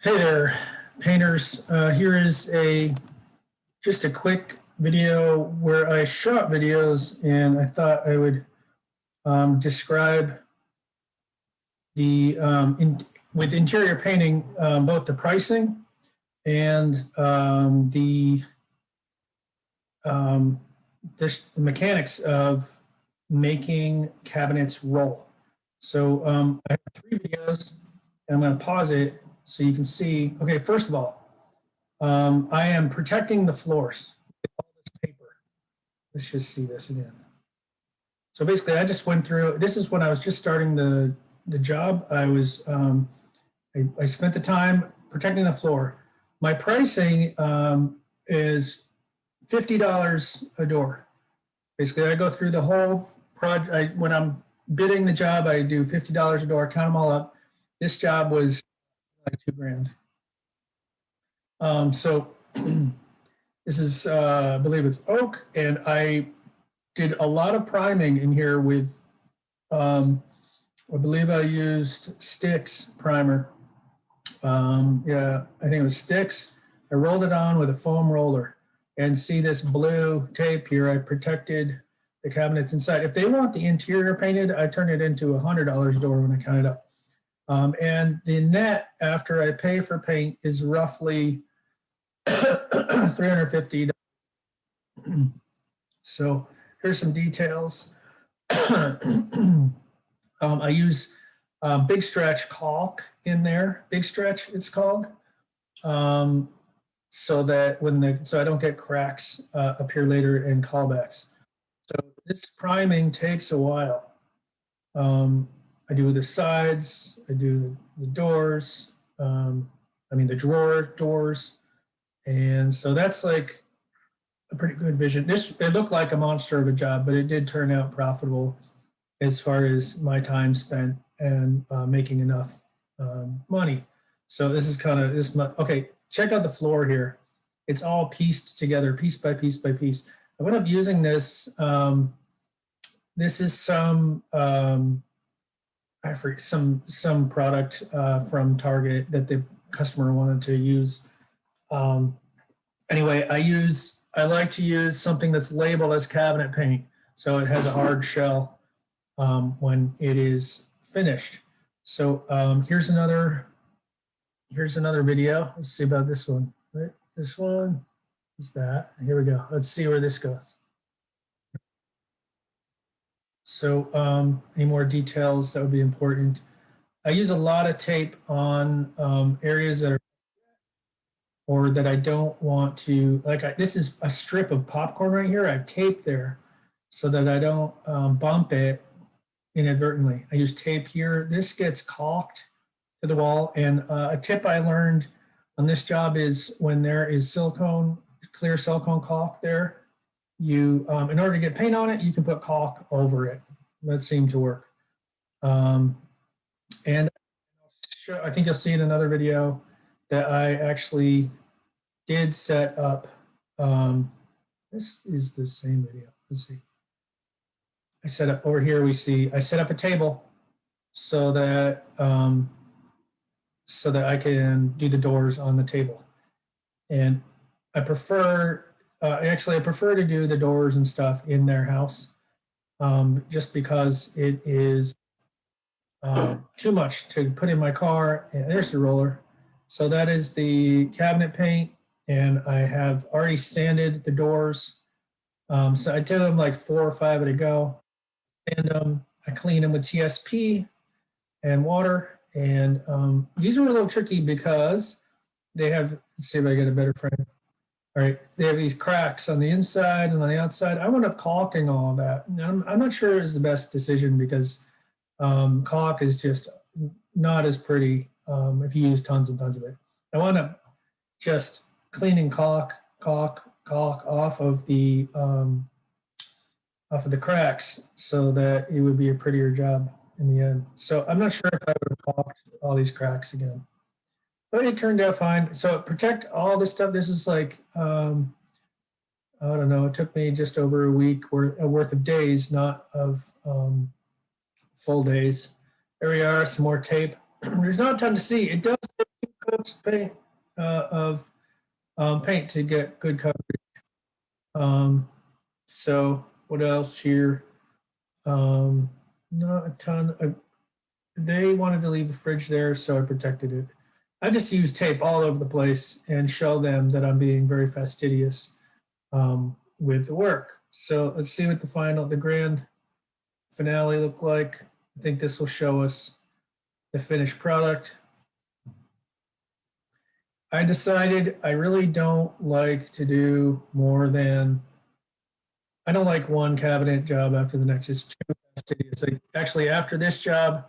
Hey there, painters. Here is just a quick video where I shot videos, and I thought I would describe with interior painting both the pricing and um, the mechanics of making cabinets roll. So I have three videos, and I'm going to pause it so you can see. Okay, first of all, I am protecting the floors with all this paper. Let's just see this again. So basically, I just went through. This is when I was just starting the job. I spent the time protecting the floor. My pricing is $50 a door. Basically, I go through the whole project. When I'm bidding the job, I do $50 a door. Count them all up. This job was like $2,000. So this is, I believe it's oak, and I did a lot of priming in here with, I believe I used Stix primer. Yeah, I think it was Stix. I rolled it on with a foam roller, and see this blue tape here. I protected the cabinets inside. If they want the interior painted, I turn it into $100 a door when I count it up. And the net after I pay for paint is roughly $350. So here's some details. I use Big Stretch caulk in there. Big Stretch, it's called, so that so I don't get cracks appear later in callbacks. So this priming takes a while. I do the sides. I do the doors. The doors. And so that's like a pretty good vision. It looked like a monster of a job, but it did turn out profitable as far as my time spent and making enough money. So this is kind of this. Okay, check out the floor here. It's all pieced together, piece by piece by piece. I went up using this. This is some I forget some product from Target that the customer wanted to use. Anyway, I like to use something that's labeled as cabinet paint, so it has a hard shell when it is finished. So here's another video. Let's see about this one. Right, this one is that. Here we go. Let's see where this goes. So any more details that would be important? I use a lot of tape on areas that are or that I don't want to, this is a strip of popcorn right here. I have tape there so that I don't bump it inadvertently. I use tape here. This gets caulked to the wall. And a tip I learned on this job is when there is clear silicone caulk there, in order to get paint on it, you can put caulk over it. That seemed to work. And I think you'll see in another video that I actually did set up. This is the same video. Let's see. I set up over here. I set up a table so that I can do the doors on the table. And I prefer to do the doors and stuff in their house, just because it is too much to put in my car. And there's the roller. So that is the cabinet paint, and I have already sanded the doors. So I do them like 4 or 5 at a go. And I clean them with TSP and water. And these are a little tricky because they have, let's see if I get a better frame. All right, they have these cracks on the inside and on the outside. I wound up caulking all of that. I'm not sure it was the best decision because caulk is just not as pretty if you use tons and tons of it. I wound up just cleaning caulk off of the cracks so that it would be a prettier job in the end. So I'm not sure if I would have caulked all these cracks again, but it turned out fine. So protect all this stuff. This is like I don't know. It took me just over a week worth of days, not of full days. There we are. Some more tape. There's not a ton to see. It does take 2 coats of paint to get good coverage. So what else here? Not a ton. They wanted to leave the fridge there, so I protected it. I just use tape all over the place and show them that I'm being very fastidious with the work. So let's see what the grand finale look like. I think this will show us the finished product. I decided I really don't like to do more than, I don't like one cabinet job after the next. It's too fastidious. Actually, after this job,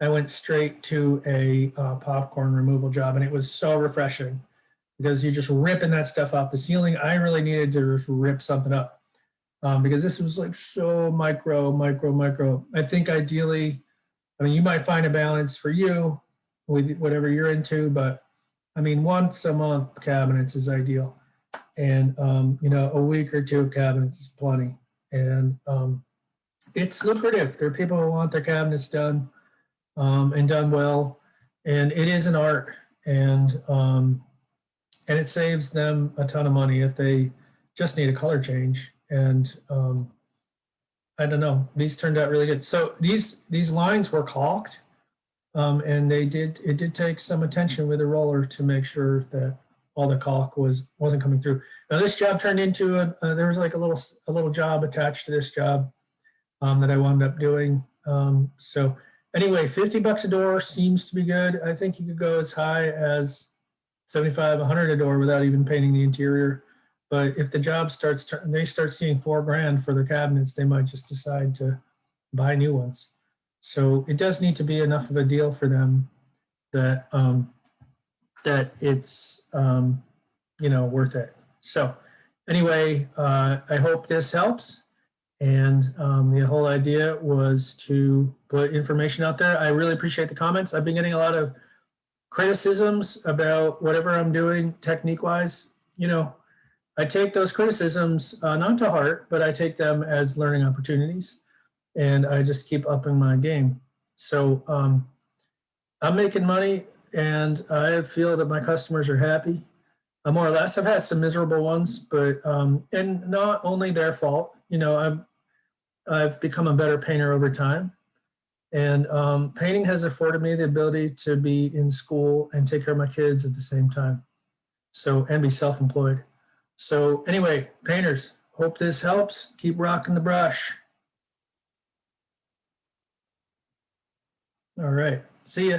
I went straight to a popcorn removal job, and it was so refreshing because you're just ripping that stuff off the ceiling. I really needed to just rip something up because this was like so micro. I think ideally, I mean, you might find a balance for you with whatever you're into, but I mean, once a month cabinets is ideal. And, you know, a week or two of cabinets is plenty. And it's lucrative. There are people who want their cabinets done and done well. And it is an art. And it saves them a ton of money if they just need a color change. And I don't know, these turned out really good. So these lines were caulked. And it did take some attention with the roller to make sure that all the caulk wasn't coming through. Now this job turned into there was like a little job attached to this job that I wound up doing. So anyway, $50 a door seems to be good. I think you could go as high as 75, 100 a door without even painting the interior. But if the job they start seeing $4,000 for their cabinets, they might just decide to buy new ones. So it does need to be enough of a deal for them that that it's you know, worth it. So anyway, I hope this helps. And the whole idea was to put information out there. I really appreciate the comments. I've been getting a lot of criticisms about whatever I'm doing technique-wise. You know, I take those criticisms not to heart, but I take them as learning opportunities. And I just keep upping my game. So I'm making money, and I feel that my customers are happy, more or less. I've had some miserable ones, but and not only their fault. You know, I've become a better painter over time, and painting has afforded me the ability to be in school and take care of my kids at the same time. So and be self-employed. So anyway, painters, hope this helps. Keep rocking the brush. All right. See ya.